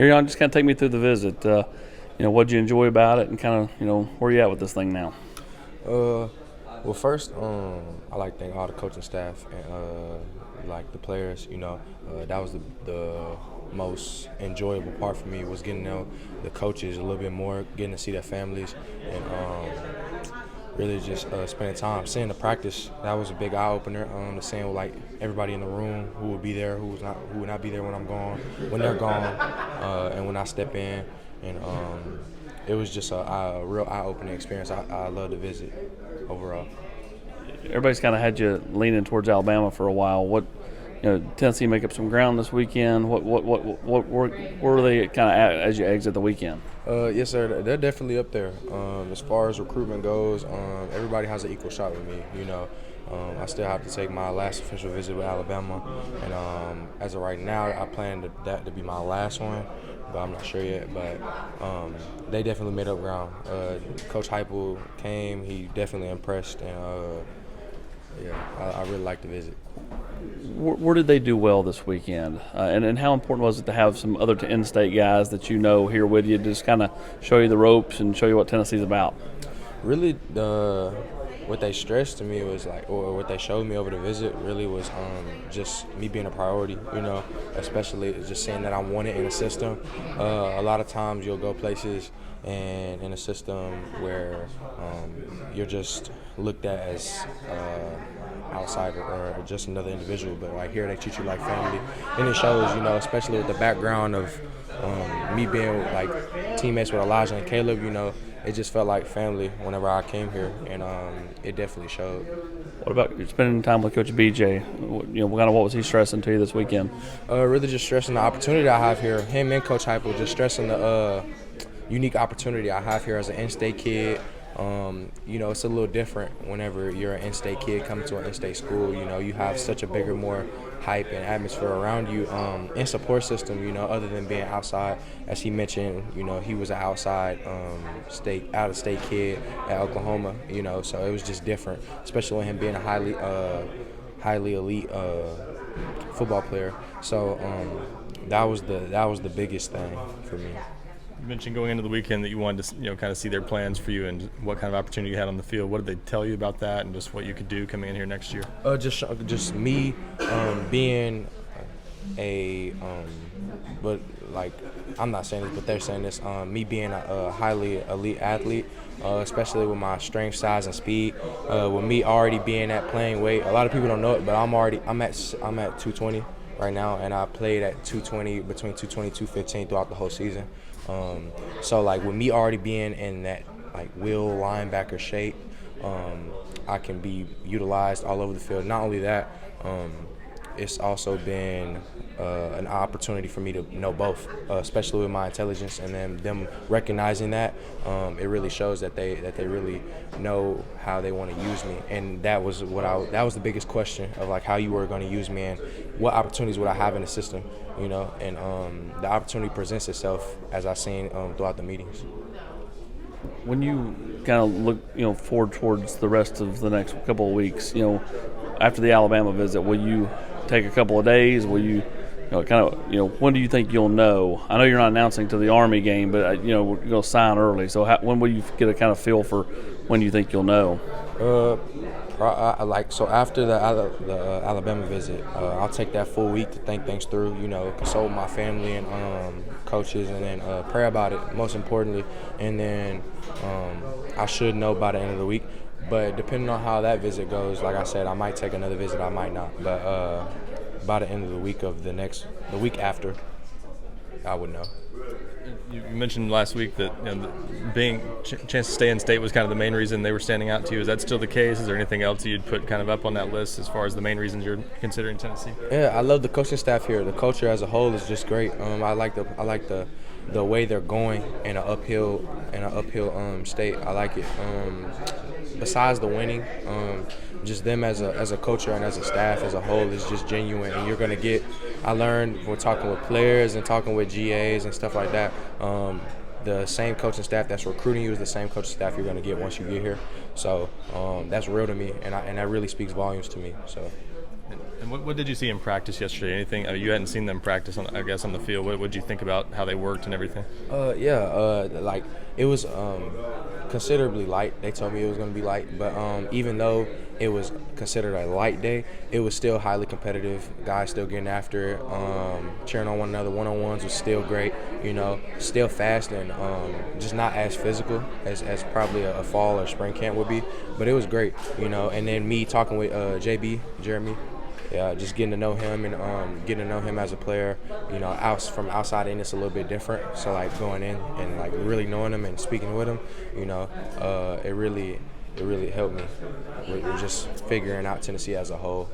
Arion, just kind of take me through the visit. What did you enjoy about it, and kind of, where you at with this thing now? Uh, well, first, I like to thank all the coaching staff and like the players. That was the most enjoyable part for me was getting to know the coaches a little bit more, getting to see their families, and really just spending time seeing the practice. That was a big eye opener. To seeing like everybody in the room who would be there, who would not be there when I'm gone, when they're gone, and when I step in, and it was just a real eye opening experience. I love the visit overall. Everybody's kind of had you leaning towards Alabama for a while. Tennessee make up some ground this weekend. Where are they kind of at as you exit the weekend? Yes, sir. They're definitely up there. As far as recruitment goes, everybody has an equal shot with me. I still have to take my last official visit with Alabama, and as of right now, I plan that to be my last one, but I'm not sure yet. But they definitely made up ground. Coach Heupel came; he definitely impressed, and I really liked the visit. Where did they do well this weekend? And how important was it to have some other in-state guys that here with you to just kind of show you the ropes and show you what Tennessee's about? Really, what they stressed to me was or what they showed me over the visit really was just me being a priority, especially just saying that I wanted in a system. A lot of times you'll go places and in a system where you're just looked at as outsider or just another individual, but here they treat you like family, and it shows, especially with the background of me being teammates with Elijah and Caleb. It just felt like family whenever I came here, and it definitely showed. What about spending time with Coach BJ? What was he stressing to you this weekend? Really just stressing the opportunity I have here. Him and Coach Heupel just stressing the unique opportunity I have here as an in-state kid. It's a little different whenever you're an in-state kid coming to an in-state school. You have such a bigger, more hype and atmosphere around you, and support system, other than being outside. As he mentioned, he was an out-of-state kid at Oklahoma, so it was just different, especially with him being a highly elite football player. So that was the biggest thing for me. You mentioned going into the weekend that you wanted to, kind of see their plans for you and what kind of opportunity you had on the field. What did they tell you about that, and just what you could do coming in here next year? Just me being but I'm not saying this, but they're saying this. Me being a highly elite athlete, especially with my strength, size, and speed. With me already being at playing weight, a lot of people don't know it, but I'm at 220 right now, and I played at 220 between 220 and 215 throughout the whole season. So with me already being in that will linebacker shape, I can be utilized all over the field. Not only that, it's also been an opportunity for me to know both, especially with my intelligence, and then them recognizing that. It really shows that they really know how they want to use me, and that was the biggest question of how you were going to use me and what opportunities would I have in the system, and the opportunity presents itself as I've seen throughout the meetings. When you kind of look, forward towards the rest of the next couple of weeks, after the Alabama visit, will you take a couple of days? Will you, when do you think you'll know? I know you're not announcing to the Army game, but we're going to sign early. So when will you get a kind of feel for when you think you'll know? So after the Alabama visit, I'll take that full week to think things through. Consult with my family and coaches, and then pray about it. Most importantly, and then I should know by the end of the week. But depending on how that visit goes, like I said, I might take another visit, I might not. But by the end of the week after, I would know. You mentioned last week that being chance to stay in state was kind of the main reason they were standing out to you. Is that still the case? Is there anything else you'd put kind of up on that list as far as the main reasons you're considering Tennessee? Yeah, I love the coaching staff here. The culture as a whole is just great. I like the way they're going in an uphill state. I like it. Besides the winning, just them as a culture and as a staff as a whole is just genuine, and you're gonna get. I learned when talking with players and talking with GAs and stuff like that. The same coaching staff that's recruiting you is the same coaching staff you're gonna get once you get here. So that's real to me, and that really speaks volumes to me. So. And what did you see in practice yesterday? Anything you hadn't seen them practice on, I guess, on the field? What did you think about how they worked and everything? Like it was considerably light. They told me it was going to be light, but even though it was considered a light day, it was still highly competitive. Guys still getting after it, cheering on one another. One-on-ones was still great, still fast and just not as physical as probably a fall or spring camp would be, but it was great, And then me talking with Jeremy, just getting to know him and getting to know him as a player, from outside in it's a little bit different. So like going in and like really knowing him and speaking with him, it really helped me with just figuring out Tennessee as a whole.